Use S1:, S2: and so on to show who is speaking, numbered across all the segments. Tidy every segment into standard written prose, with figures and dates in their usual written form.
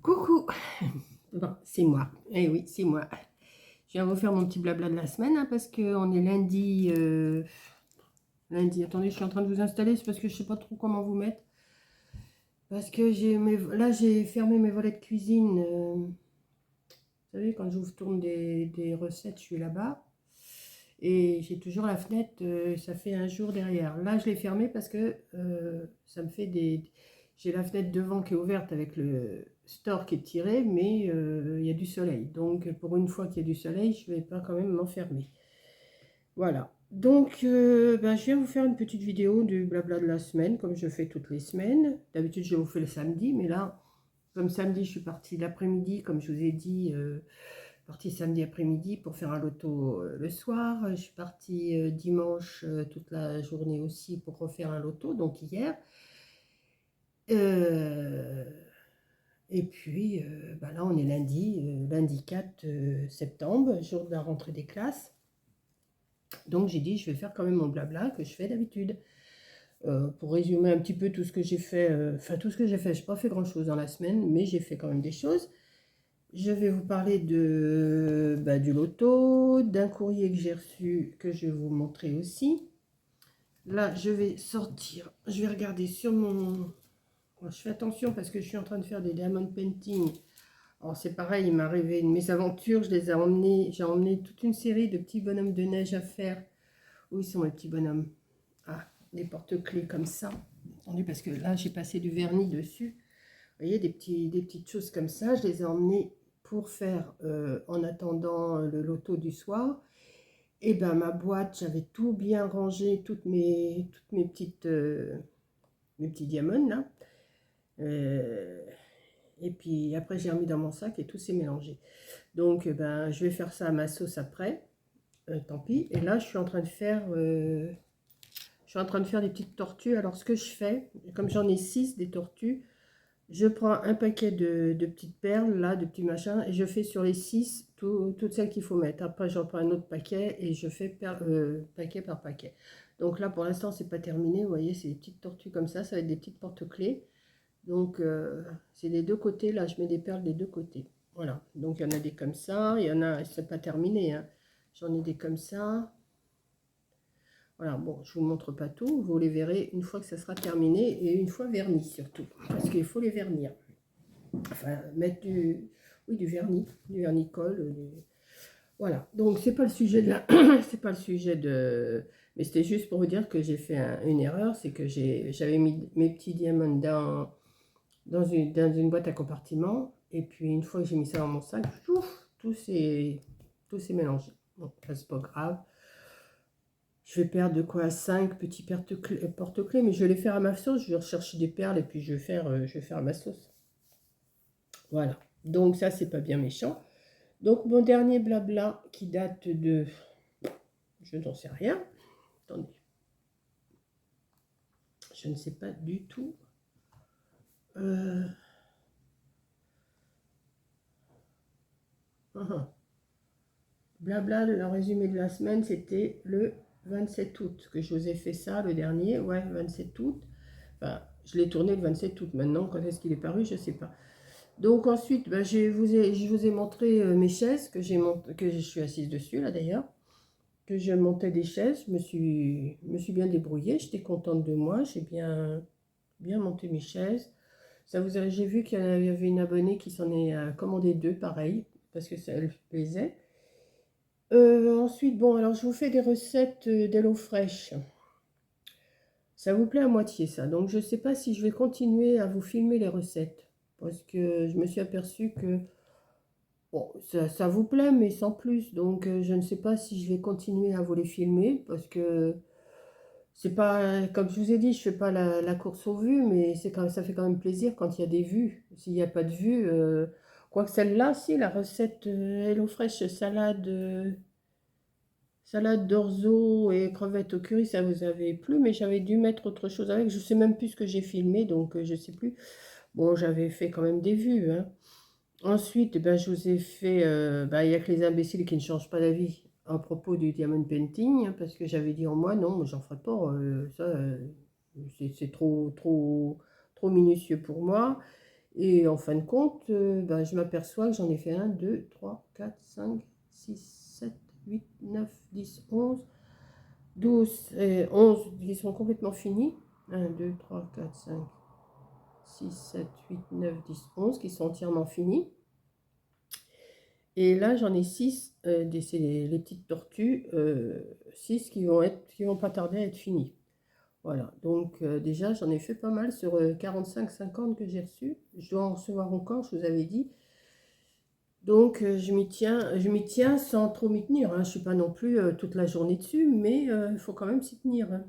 S1: Coucou, bon, c'est moi. Eh oui, c'est moi. Je viens vous faire mon petit blabla de la semaine hein, parce qu'on est lundi. Lundi, attendez, je suis en train de vous installer, c'est parce que je sais pas trop comment vous mettre. Parce que là, j'ai fermé mes volets de cuisine. Vous savez, quand je vous tourne des recettes, je suis là-bas. Et j'ai toujours la fenêtre, ça fait un jour derrière. Là, je l'ai fermée parce que ça me fait des... J'ai la fenêtre devant qui est ouverte avec le store qui est tiré, mais il y a du soleil. Donc, pour une fois qu'il y a du soleil, je ne vais pas quand même m'enfermer. Voilà. Donc, je viens vous faire une petite vidéo du blabla de la semaine, comme je fais toutes les semaines. D'habitude, je vous fais le samedi, mais là, comme samedi, je suis partie l'après-midi, comme je vous ai dit... partie samedi après-midi pour faire un loto le soir. Je suis partie dimanche toute la journée aussi pour refaire un loto, donc hier. Euh, et puis là, on est lundi 4 septembre, jour de la rentrée des classes. Donc j'ai dit, je vais faire quand même mon blabla que je fais d'habitude. Pour résumer un petit peu tout ce que j'ai fait, tout ce que j'ai fait, je n'ai pas fait grand-chose dans la semaine, mais j'ai fait quand même des choses. Je vais vous parler du loto, d'un courrier que j'ai reçu, que je vais vous montrer aussi. Là, je vais sortir, je vais regarder sur mon... Je fais attention parce que je suis en train de faire des diamond painting. Alors c'est pareil, il m'est arrivé une mésaventure, je les ai emmenés, j'ai emmené toute une série de petits bonhommes de neige à faire. Où ils sont les petits bonhommes? Ah, des porte-clés comme ça. Attendez, parce que là, j'ai passé du vernis dessus. Vous voyez, des petites choses comme ça, je les ai emmenés pour faire en attendant le loto du soir. Et ben ma boîte, j'avais tout bien rangé, toutes mes petites mes petits diamants là. Euh, et puis après j'ai remis dans mon sac et tout s'est mélangé. Donc je vais faire ça à ma sauce après. Tant pis. Et là je suis en train de faire des petites tortues. Alors ce que je fais, comme j'en ai 6 des tortues, je prends un paquet de petites perles, là, de petits machins, et je fais sur les 6 toutes celles qu'il faut mettre. Après, j'en prends un autre paquet et je fais paquet par paquet. Donc là, pour l'instant, c'est pas terminé. Vous voyez, c'est des petites tortues comme ça va être des petites porte-clés. Donc, c'est des deux côtés. Là, je mets des perles des deux côtés. Voilà. Donc, il y en a des comme ça. Il y en a, c'est pas terminé, hein. J'en ai des comme ça. Voilà, bon, je vous montre pas tout. Vous les verrez une fois que ça sera terminé et une fois verni surtout. Parce qu'il faut les vernir. Enfin, mettre du vernis, du vernicole. Voilà, donc c'est pas le sujet de la... c'est pas le sujet de... Mais c'était juste pour vous dire que j'ai fait une erreur, c'est que j'avais mis mes petits diamants dans une boîte à compartiment, et puis une fois que j'ai mis ça dans mon sac, tout s'est mélangé. Donc là, c'est pas grave. Je vais perdre de quoi 5 petits porte-clés, mais je vais les faire à ma sauce. Je vais rechercher des perles et puis je vais faire à ma sauce. Voilà, donc ça, c'est pas bien méchant. Donc, mon dernier blabla qui date de... Je n'en sais rien. Attendez. Je ne sais pas du tout. Blabla, le résumé de la semaine, c'était le 27 août que je vous ai fait ça, le dernier. Ouais, 27 août. Enfin, je l'ai tourné le 27 août. Maintenant, quand est-ce qu'il est paru, je ne sais pas. Donc ensuite, je vous ai montré mes chaises que je suis assise dessus, là d'ailleurs. Que je montais des chaises, je me suis bien débrouillée, j'étais contente de moi, j'ai bien monté mes chaises. J'ai vu qu'il y avait une abonnée qui s'en est commandé 2, pareil, parce que ça lui plaisait. Ensuite, bon, alors je vous fais des recettes d'HelloFresh. Ça vous plaît à moitié, ça. Donc, je ne sais pas si je vais continuer à vous filmer les recettes. Parce que je me suis aperçue que, bon, ça vous plaît, mais sans plus. Donc, je ne sais pas si je vais continuer à vous les filmer. Parce que c'est pas, comme je vous ai dit, je fais pas la course aux vues, mais ça fait quand même plaisir quand il y a des vues. S'il n'y a pas de vues, quoique celle-là, si, la recette HelloFresh salade d'orzo et crevettes au curry, ça vous avait plu, mais j'avais dû mettre autre chose avec. Je sais même plus ce que j'ai filmé, donc je sais plus. Bon, j'avais fait quand même des vues, hein. Ensuite, je vous ai fait, il n'y a que les imbéciles qui ne changent pas d'avis à propos du diamond painting, hein, parce que j'avais dit en moi, non, moi j'en ferai pas, ça, c'est trop minutieux pour moi. Et en fin de compte, ben, je m'aperçois que j'en ai fait 1, 2, 3, 4, 5, 6, 7, 8, 9, 10, 11, 12 et 11 qui sont complètement finis. 1, 2, 3, 4, 5, 6, 7, 8, 9, 10, 11 qui sont entièrement finis. Et là, j'en ai 6, c'est les petites tortues, 6 qui vont pas tarder à être finis. Voilà, donc déjà, j'en ai fait pas mal sur 45-50 que j'ai reçus. Je dois en recevoir encore, je vous avais dit. Donc, je m'y tiens sans trop m'y tenir, hein. Je ne suis pas non plus toute la journée dessus, mais il faut quand même s'y tenir, hein.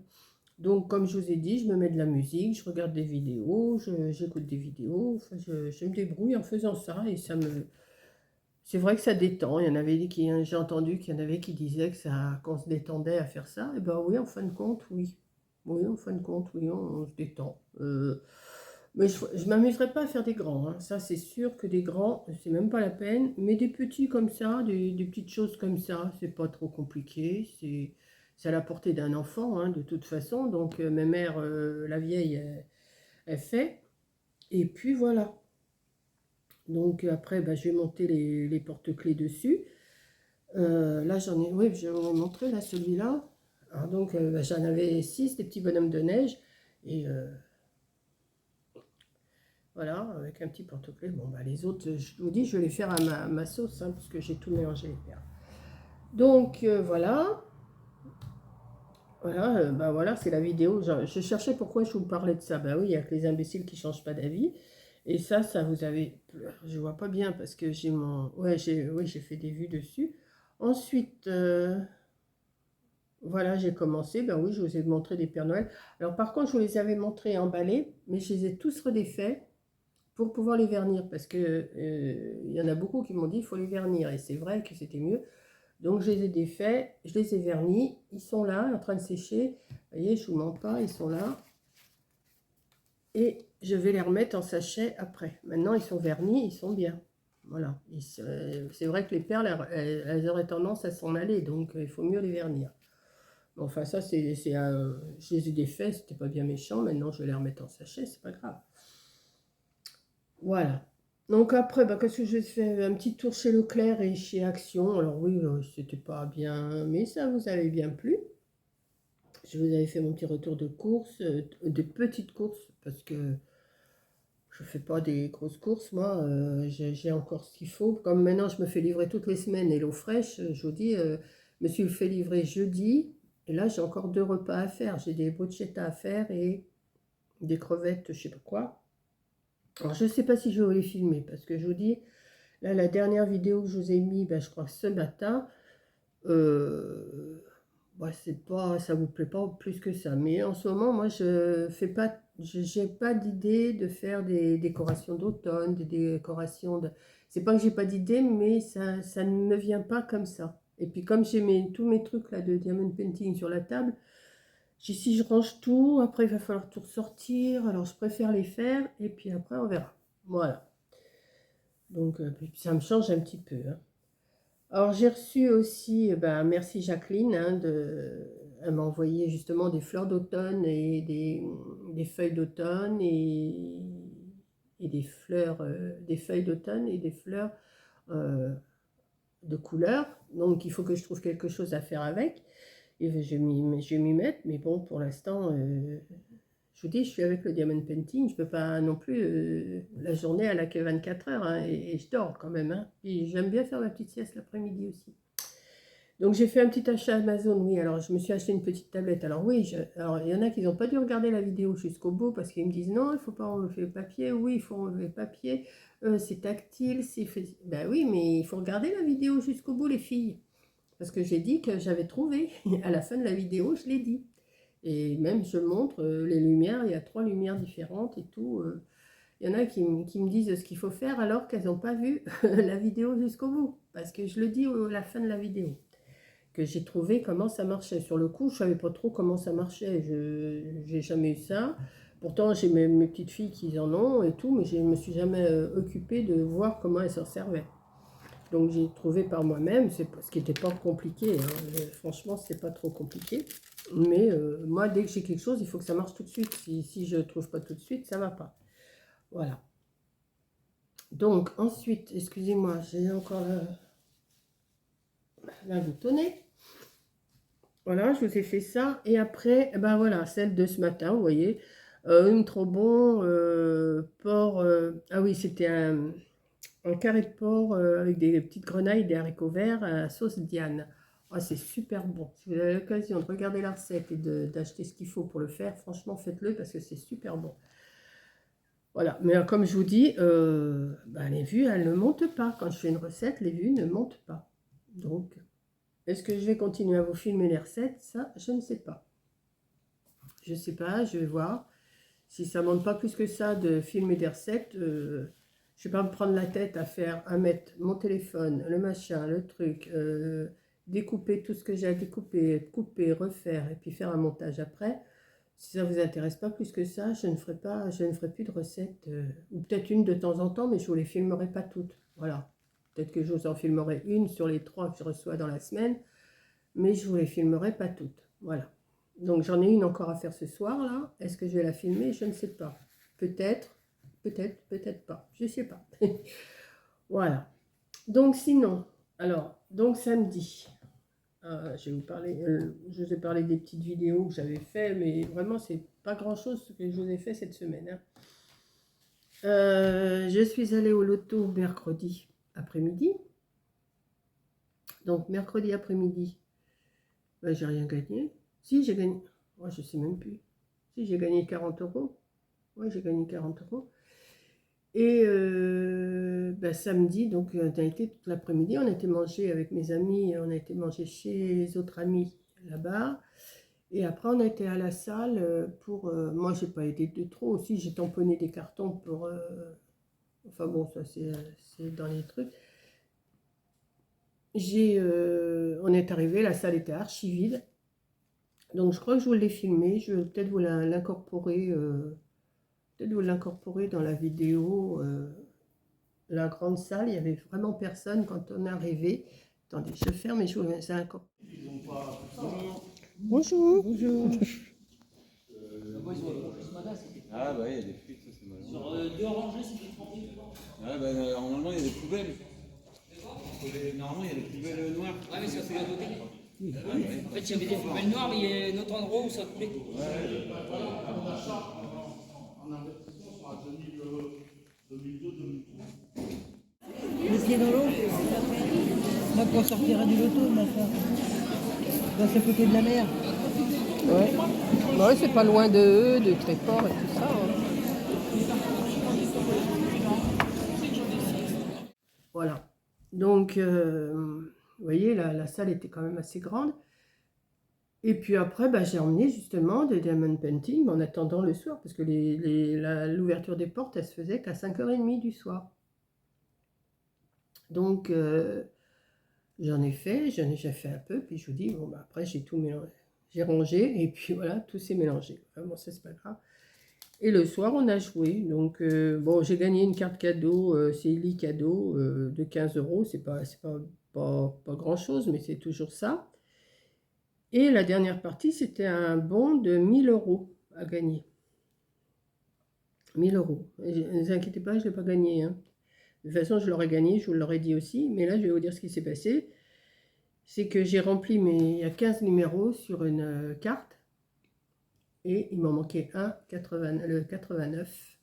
S1: Donc, comme je vous ai dit, je me mets de la musique, je regarde des vidéos, j'écoute des vidéos. Enfin, je me débrouille en faisant ça et ça me... C'est vrai que ça détend. Il y en avait qui, j'ai entendu qu'il y en avait qui disaient que ça, qu'on se détendait à faire ça. Et ben oui, en fin de compte, oui. Oui, en fin de compte, oui, on se détend. Mais je ne m'amuserais pas à faire des grands, hein. Ça, c'est sûr que des grands, c'est même pas la peine. Mais des petits comme ça, des petites choses comme ça, c'est pas trop compliqué. C'est à la portée d'un enfant, hein, de toute façon. Donc, ma mère, la vieille, elle fait. Et puis voilà. Donc, après, bah, je vais monter les porte-clés dessus. Là, j'en ai, oui, je vais vous montrer là, celui-là. Alors, donc, bah, j'en avais 6, des petits bonhommes de neige. Et voilà, avec un petit porte-clés. Bon, bah, les autres, je vous dis, je vais les faire à ma sauce, hein, parce que j'ai tout mélangé les perles. Donc, voilà. Voilà, bah voilà, c'est la vidéo. Je cherchais pourquoi je vous parlais de ça. Bah oui, il y a que les imbéciles qui changent pas d'avis. Et ça vous avez... Je vois pas bien parce que j'ai mon... Ouais, j'ai fait des vues dessus. Ensuite, voilà, j'ai commencé. Ben oui, je vous ai montré des Pères Noël. Alors par contre, je vous les avais montrés emballés, mais je les ai tous redéfaits pour pouvoir les vernir. Parce que il y en a beaucoup qui m'ont dit qu'il faut les vernir. Et c'est vrai que c'était mieux. Donc je les ai défaits, je les ai vernis. Ils sont là, en train de sécher. Vous voyez, je ne vous mens pas, ils sont là. Et je vais les remettre en sachet après. Maintenant, ils sont vernis, ils sont bien. Voilà. C'est vrai que les perles, elles auraient tendance à s'en aller. Donc il faut mieux les vernir. Enfin, ça, je les ai défaits, c'était pas bien méchant. Maintenant, je vais les remettre en sachet, c'est pas grave. Voilà. Donc après, bah, qu'est-ce que j'ai fait? Un petit tour chez Leclerc et chez Action. Alors oui, c'était pas bien, mais ça vous avait bien plu. Je vous avais fait mon petit retour de course, de petites courses, parce que je fais pas des grosses courses, moi. J'ai encore ce qu'il faut. Comme maintenant, je me fais livrer toutes les semaines et l'eau fraîche, je vous dis, je me suis fait livrer jeudi. Et là, j'ai encore 2 repas à faire. J'ai des bruschettas à faire et des crevettes, je sais pas quoi. Alors, je ne sais pas si je vais les filmer, parce que je vous dis, là, la dernière vidéo que je vous ai mis, ben, je crois ce matin, bah, c'est pas, ça vous plaît pas plus que ça. Mais en ce moment, moi, je fais pas, j'ai pas d'idée de faire des décorations d'automne, des décorations de... C'est pas que j'ai pas d'idée, mais ça ne me vient pas comme ça. Et puis comme j'ai tous mes trucs là de diamond painting sur la table, si je range tout, après il va falloir tout ressortir. Alors je préfère les faire et puis après on verra. Voilà. Donc ça me change un petit peu, hein. Alors j'ai reçu aussi, ben, merci Jacqueline, hein, elle m'a envoyé justement des fleurs d'automne et des feuilles d'automne et des fleurs, des feuilles d'automne et des fleurs euh, de couleur. Donc il faut que je trouve quelque chose à faire avec. Et je vais m'y mettre, mais bon, pour l'instant, je vous dis, je suis avec le diamond painting, je ne peux pas non plus, la journée elle a que 24 heures, hein, et je dors quand même, hein. Et j'aime bien faire ma petite sieste l'après-midi aussi. Donc j'ai fait un petit achat Amazon, oui, alors je me suis acheté une petite tablette. Alors oui, alors il y en a qui n'ont pas dû regarder la vidéo jusqu'au bout parce qu'ils me disent non, il ne faut pas enlever le papier, oui, il faut enlever le papier, c'est tactile, c'est... Ben oui, mais il faut regarder la vidéo jusqu'au bout les filles. Parce que j'ai dit que j'avais trouvé, à la fin de la vidéo, je l'ai dit. Et même, je montre les lumières, il y a 3 lumières différentes et tout. Il y en a qui me disent ce qu'il faut faire alors qu'elles n'ont pas vu la vidéo jusqu'au bout. Parce que je le dis à la fin de la vidéo, que j'ai trouvé comment ça marchait. Sur le coup, je ne savais pas trop comment ça marchait. Je n'ai jamais eu ça. Pourtant, j'ai mes petites filles qui en ont et tout, mais je ne me suis jamais occupée de voir comment elles s'en servaient. Donc j'ai trouvé par moi-même, ce qui n'était pas compliqué, hein. Franchement, c'était pas trop compliqué. Mais moi, dès que j'ai quelque chose, il faut que ça marche tout de suite. Si je ne trouve pas tout de suite, ça ne va pas. Voilà. Donc, ensuite, excusez-moi, j'ai encore la goutte au nez. Voilà, je vous ai fait ça. Et après, ben voilà, celle de ce matin, vous voyez. Une trop bon, porc. Ah oui, c'était un carré de porc avec des petites grenailles, des haricots verts à sauce Diane. Ah, c'est super bon. Si vous avez l'occasion de regarder la recette et d'acheter ce qu'il faut pour le faire, franchement, faites-le parce que c'est super bon. Voilà, mais comme je vous dis, ben, les vues, elles ne montent pas. Quand je fais une recette, les vues ne montent pas. Donc, est-ce que je vais continuer à vous filmer les recettes? Ça, je ne sais pas. Je ne sais pas, je vais voir. Si ça ne monte pas plus que ça de filmer des recettes, je ne vais pas me prendre la tête à mettre mon téléphone, le machin, le truc, découper tout ce que j'ai à découper, couper, refaire et puis faire un montage après. Si ça ne vous intéresse pas plus que ça, je ne ferai plus de recettes, ou peut-être une de temps en temps, mais je ne vous les filmerai pas toutes. Voilà. Peut-être que je vous en filmerai une sur les 3 que je reçois dans la semaine, mais je ne vous les filmerai pas toutes. Voilà. Donc j'en ai une encore à faire ce soir là. Est-ce que je vais la filmer? Je ne sais pas. Peut-être, peut-être pas. Je ne sais pas. Voilà. Donc sinon, alors, donc samedi, je vais vous parler, je vous ai parlé des petites vidéos que j'avais fait, mais vraiment c'est pas grand chose ce que je vous ai fait cette semaine. Hein. Je suis allée au loto mercredi après-midi. Donc mercredi après-midi, ben, j'ai rien gagné. Si, j'ai gagné. Moi, je sais même plus. Si, j'ai gagné 40 euros. Oui, j'ai gagné 40 euros. Et ben, samedi, donc on a été toute l'après-midi, on a été manger avec mes amis, on a été manger chez les autres amis là-bas. Et après, on a été à la salle pour... moi, j'ai pas été de trop aussi, j'ai tamponné des cartons pour... enfin bon, ça c'est dans les trucs. On est arrivé, la salle était archi vide. Donc je crois que je vous l'ai filmé, je vais peut-être vous l'incorporer dans la vidéo. La grande salle, il n'y avait vraiment personne quand on est arrivé. Attendez, je ferme et je vous mets ça encore. Bonjour. Bonjour.
S2: Ah bah il y a des fuites, ça c'est malin. Sur deux rangées, c'était 30 000. Ah bah normalement il y a des poubelles. Normalement il y a des poubelles noires. Ah mais ça fait la côté. En fait il y avait des poubelles noires mais il y a un autre endroit où ça coulait. Ouais.
S3: Les pieds dans l'eau. Là, quand on sortira du loto, ma femme, dans ce côté de la mer.
S1: Ouais, ouais, c'est pas loin de eux, de Tréport et tout ça. Hein. Voilà. Donc, vous voyez, la salle était quand même assez grande. Et puis après, bah, j'ai emmené justement des diamond painting en attendant le soir, parce que l'ouverture des portes, elle se faisait qu'à 5h30 du soir. Donc, j'en ai déjà fait un peu, puis je vous dis, bon, bah, après, j'ai tout mélangé. J'ai rangé, et puis voilà, tout s'est mélangé. Bon, ça, c'est pas grave. Et le soir, on a joué. Donc, bon, j'ai gagné une carte cadeau, c'est Eli cadeau de 15 euros. C'est pas grand-chose, mais c'est toujours ça. Et la dernière partie, c'était un bon de 1000 euros à gagner. 1000 euros. Ne vous inquiétez pas, je ne l'ai pas gagné. Hein. De toute façon, je l'aurais gagné, je vous l'aurais dit aussi. Mais là, je vais vous dire ce qui s'est passé. C'est que j'ai rempli il y a 15 numéros sur une carte. Et il m'en manquait un, le 89,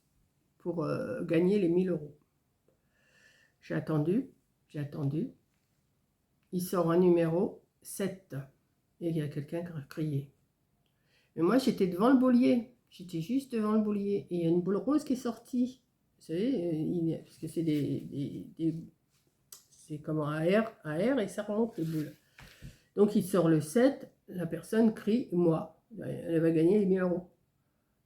S1: pour gagner les 1000 euros. J'ai attendu. Il sort un numéro 7. Et il y a quelqu'un qui a crié. Mais moi, j'étais devant le boulier. J'étais juste devant le boulier. Et il y a une boule rose qui est sortie. Vous savez, parce que c'est c'est comment à air et ça remonte les boules. Donc il sort le 7, la personne crie moi. Elle va gagner les 1000 euros.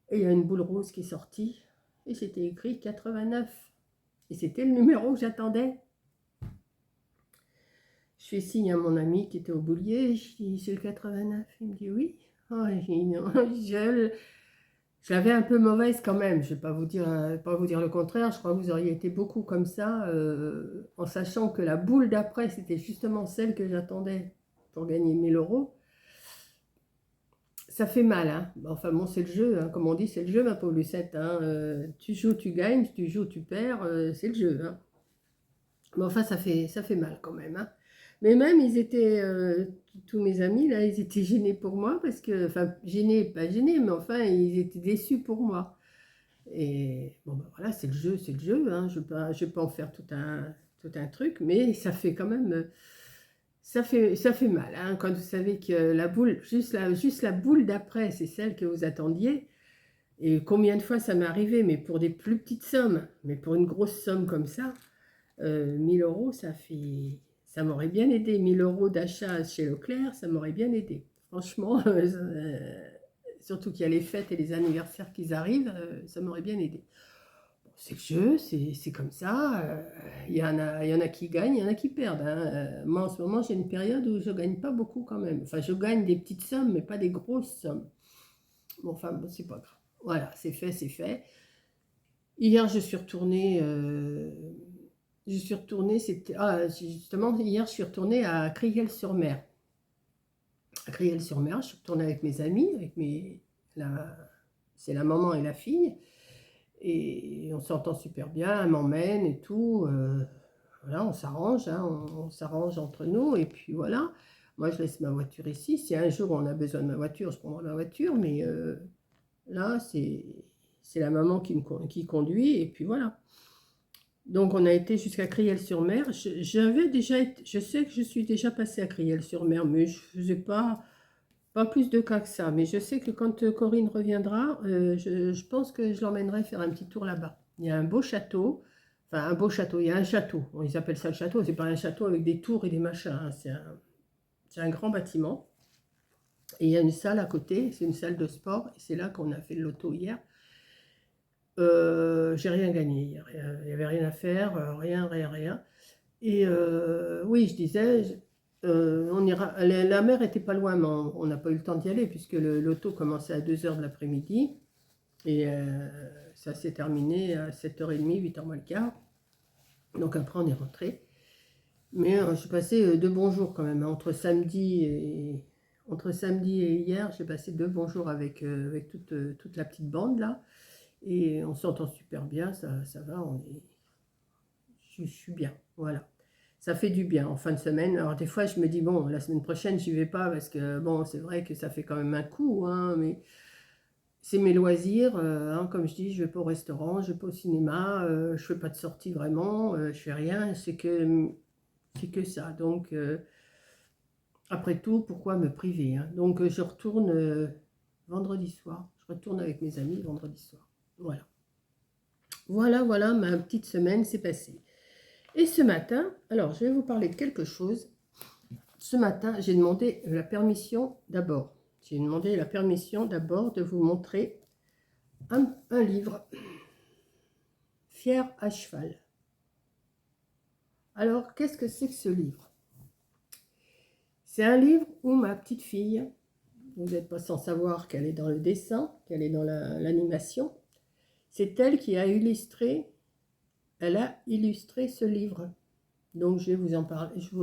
S1: Et il y a une boule rose qui est sortie. Et c'était écrit 89. Et c'était le numéro que j'attendais. Je fais signe à mon ami qui était au boulier. Je dis c'est le 89. Il me dit oui. Oh, je dis non, je l'avais un peu mauvaise quand même, je ne vais pas vous dire le contraire, je crois que vous auriez été beaucoup comme ça, en sachant que la boule d'après, c'était justement celle que j'attendais pour gagner 1000 euros. ça fait mal, hein. Enfin bon, c'est le jeu, hein. Comme on dit, c'est le jeu, ma pauvre Lucette, hein. Tu joues, tu gagnes, tu joues, tu perds, c'est le jeu, hein. Mais enfin, ça fait mal quand même, hein. Mais même, ils étaient, tous mes amis, là, ils étaient gênés pour moi, parce que, enfin, gênés, pas gênés, mais enfin, ils étaient déçus pour moi. Et bon, ben voilà, c'est le jeu, hein. Je vais pas en faire tout un truc, mais ça fait quand même, ça fait mal, hein, quand vous savez que la boule, juste la boule d'après, c'est celle que vous attendiez. Et combien de fois ça m'est arrivé, mais pour des plus petites sommes, mais pour une grosse somme comme ça, 1000 euros, ça m'aurait bien aidé. 1000 euros d'achat chez Leclerc, ça m'aurait bien aidé. Franchement, surtout qu'il y a les fêtes et les anniversaires qui arrivent, ça m'aurait bien aidé. Bon, c'est le jeu, c'est comme ça. Il y en a qui gagnent, il y en a qui perdent, hein. Moi, en ce moment, j'ai une période où je ne gagne pas beaucoup quand même. Enfin, je gagne des petites sommes, mais pas des grosses sommes. Bon, enfin, bon, c'est pas grave. Voilà, c'est fait, c'est fait. Hier, c'était... Ah, justement, hier, je suis retournée à Criel-sur-Mer. À Criel-sur-Mer, je suis retournée avec mes amis, c'est la maman et la fille. Et on s'entend super bien, elle m'emmène et tout. Voilà, on s'arrange, hein, on s'arrange entre nous. Et puis voilà, moi, je laisse ma voiture ici. Si un jour on a besoin de ma voiture, je prendrai ma voiture. Mais là, c'est la maman qui conduit. Et puis voilà. Donc, on a été jusqu'à Criel-sur-Mer. Je sais que je suis déjà passée à Criel-sur-Mer, mais je ne faisais pas plus de cas que ça. Mais je sais que quand Corinne reviendra, je pense que je l'emmènerai faire un petit tour là-bas. Il y a un beau château. Enfin, un beau château. Il y a un château. Bon, ils appellent ça le château. C'est pas un château avec des tours et des machins, hein. C'est un grand bâtiment. Et il y a une salle à côté. C'est une salle de sport. Et c'est là qu'on a fait le loto hier. J'ai rien gagné hier, il n'y avait rien à faire, rien. Et oui, je disais, on ira. La mer était pas loin, mais on n'a pas eu le temps d'y aller puisque le loto commençait à 2h de l'après-midi et ça s'est terminé à 7h30, 8h moins le quart. Donc après, on est rentré. Mais j'ai passé 2 bons jours quand même, hein. Entre samedi et hier, j'ai passé 2 bons jours avec toute la petite bande là. Et on s'entend super bien, ça va, je suis bien, voilà. Ça fait du bien en fin de semaine. Alors des fois, je me dis, bon, la semaine prochaine, j'y vais pas parce que, bon, c'est vrai que ça fait quand même un coup, hein, mais c'est mes loisirs, hein, comme je dis, je vais pas au restaurant, je vais pas au cinéma, je fais pas de sortie vraiment, je fais rien, c'est que ça. Donc, après tout, pourquoi me priver, hein? Donc, je retourne vendredi soir, je retourne avec mes amis vendredi soir. Voilà, ma petite semaine s'est passée. Et ce matin, alors je vais vous parler de quelque chose. Ce matin, j'ai demandé la permission d'abord. J'ai demandé la permission d'abord de vous montrer un livre, Fier à cheval. Alors, qu'est-ce que c'est que ce livre? C'est un livre où ma petite fille, vous n'êtes pas sans savoir qu'elle est dans le dessin, qu'elle est dans l'animation. C'est elle qui a illustré, ce livre. Donc, je vais vous en parler. Je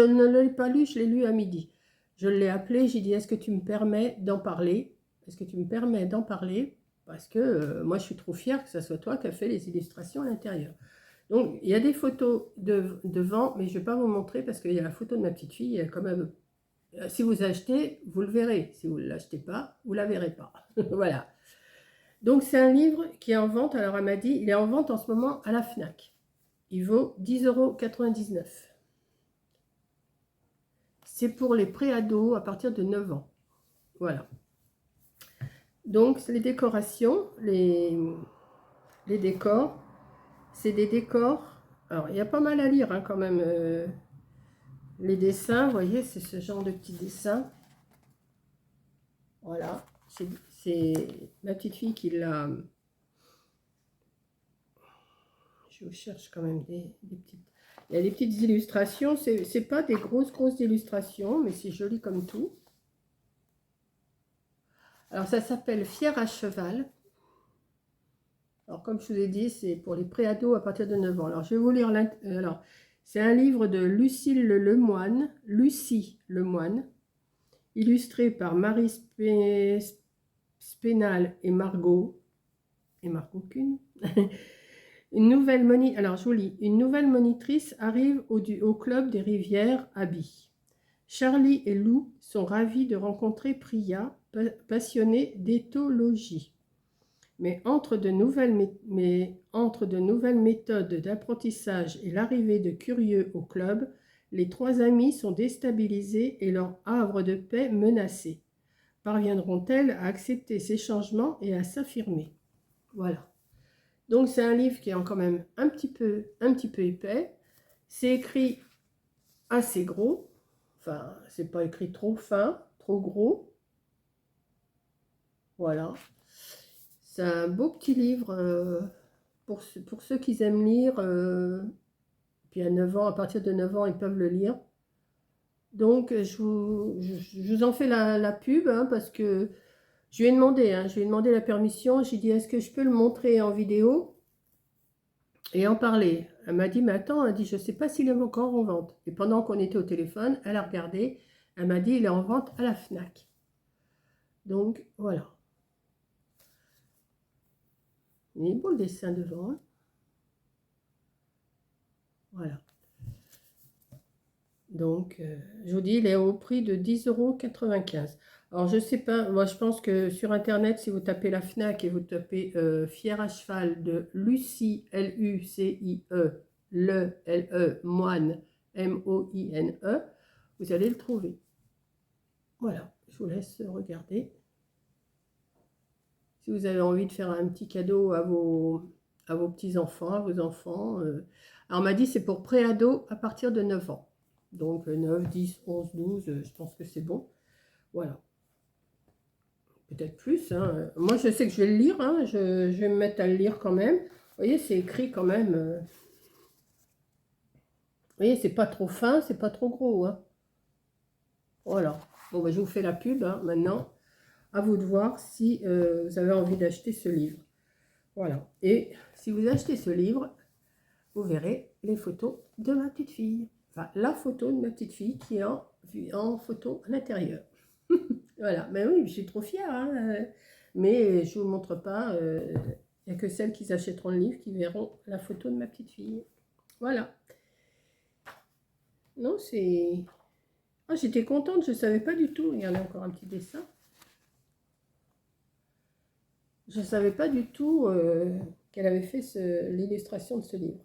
S1: ne l'ai pas lu, je l'ai lu à midi. Je l'ai appelé, j'ai dit, est-ce que tu me permets d'en parler? Est-ce que tu me permets d'en parler? Parce que moi, je suis trop fière que ce soit toi qui as fait les illustrations à l'intérieur. Donc, il y a des photos devant, mais je ne vais pas vous montrer parce qu'il y a la photo de ma petite fille. Quand même, si vous achetez, vous le verrez. Si vous ne l'achetez pas, vous ne la verrez pas. Voilà. Donc, c'est un livre qui est en vente. Alors, elle m'a dit, il est en vente en ce moment à la FNAC. Il vaut 10,99 €. C'est pour les préados à partir de 9 ans. Voilà. Donc, les décorations, les décors, c'est des décors. Alors, il y a pas mal à lire, hein, quand même. Les dessins, vous voyez, c'est ce genre de petits dessins. Voilà. C'est ma petite fille qui l'a... Je vous cherche quand même des petites... Il y a des petites illustrations. C'est pas des grosses illustrations, mais c'est joli comme tout. Alors, ça s'appelle Fier à cheval. Alors, comme je vous ai dit, c'est pour les préados à partir de 9 ans. Alors, je vais vous lire... c'est un livre de Lucie Lemoine. illustré par Marie Spénal et Margot Kuhn. Alors, je vous lis. Une nouvelle monitrice arrive au club des rivières Abby. Charlie et Lou sont ravis de rencontrer Priya, passionnée d'éthologie. Mais entre de nouvelles méthodes d'apprentissage et l'arrivée de curieux au club, les 3 amis sont déstabilisés et leur havre de paix menacé. Parviendront-elles à accepter ces changements et à s'affirmer? Voilà. Donc c'est un livre qui est quand même un petit peu épais. C'est écrit assez gros. Enfin, c'est pas écrit trop fin, trop gros. Voilà. C'est un beau petit livre pour ceux qui aiment lire. Puis à 9 ans, à partir de 9 ans, ils peuvent le lire. Donc, je vous en fais la pub, hein, parce que je lui ai demandé la permission. J'ai dit, est-ce que je peux le montrer en vidéo et en parler? Elle m'a dit, mais attends, elle dit, je ne sais pas s'il est encore en vente. Et pendant qu'on était au téléphone, elle a regardé. Elle m'a dit, il est en vente à la FNAC. Donc, voilà. Il est beau le dessin devant, hein. Voilà. Donc, je vous dis, il est au prix de 10,95 €. Alors, je sais pas, moi je pense que sur Internet, si vous tapez la FNAC et vous tapez Fier à cheval de Lucie, L-U-C-I-E, L-E, Moine, M-O-I-N-E, vous allez le trouver. Voilà, je vous laisse regarder. Si vous avez envie de faire un petit cadeau à vos petits-enfants, à vos enfants. Alors, on m'a dit c'est pour pré-ado à partir de 9 ans. Donc 9, 10, 11, 12, je pense que c'est bon. Voilà. Peut-être plus, hein. Moi, je sais que je vais le lire, hein. Je vais me mettre à le lire quand même. Vous voyez, c'est écrit quand même. Vous voyez, c'est pas trop fin, c'est pas trop gros, hein. Voilà. Bon, ben, je vous fais la pub, hein, maintenant. À vous de voir si vous avez envie d'acheter ce livre. Voilà. Et si vous achetez ce livre, vous verrez les photos de ma petite fille. Enfin, la photo de ma petite fille qui est en photo à l'intérieur. Voilà. Mais oui, je suis trop fière, hein. Mais je ne vous montre pas. Il n'y a que celles qui achèteront le livre qui verront la photo de ma petite fille. Voilà. Non, c'est... Ah, j'étais contente, je ne savais pas du tout. Regardez, encore un petit dessin. Je ne savais pas du tout qu'elle avait fait l'illustration de ce livre.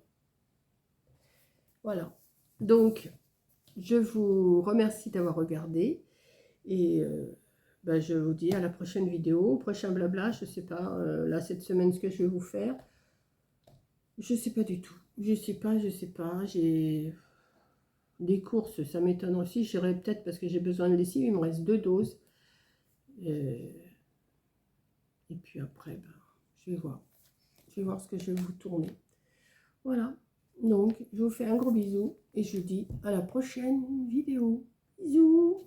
S1: Voilà. Donc, je vous remercie d'avoir regardé. Et ben, je vous dis à la prochaine vidéo, au prochain blabla. Je ne sais pas, là, cette semaine, ce que je vais vous faire. Je ne sais pas du tout. Je ne sais pas. J'ai des courses, ça m'étonne aussi. J'irai peut-être parce que j'ai besoin de lessive. Il me reste 2 doses. Et puis après, ben, je vais voir. Je vais voir ce que je vais vous tourner. Voilà. Donc, je vous fais un gros bisou et je vous dis à la prochaine vidéo. Bisous!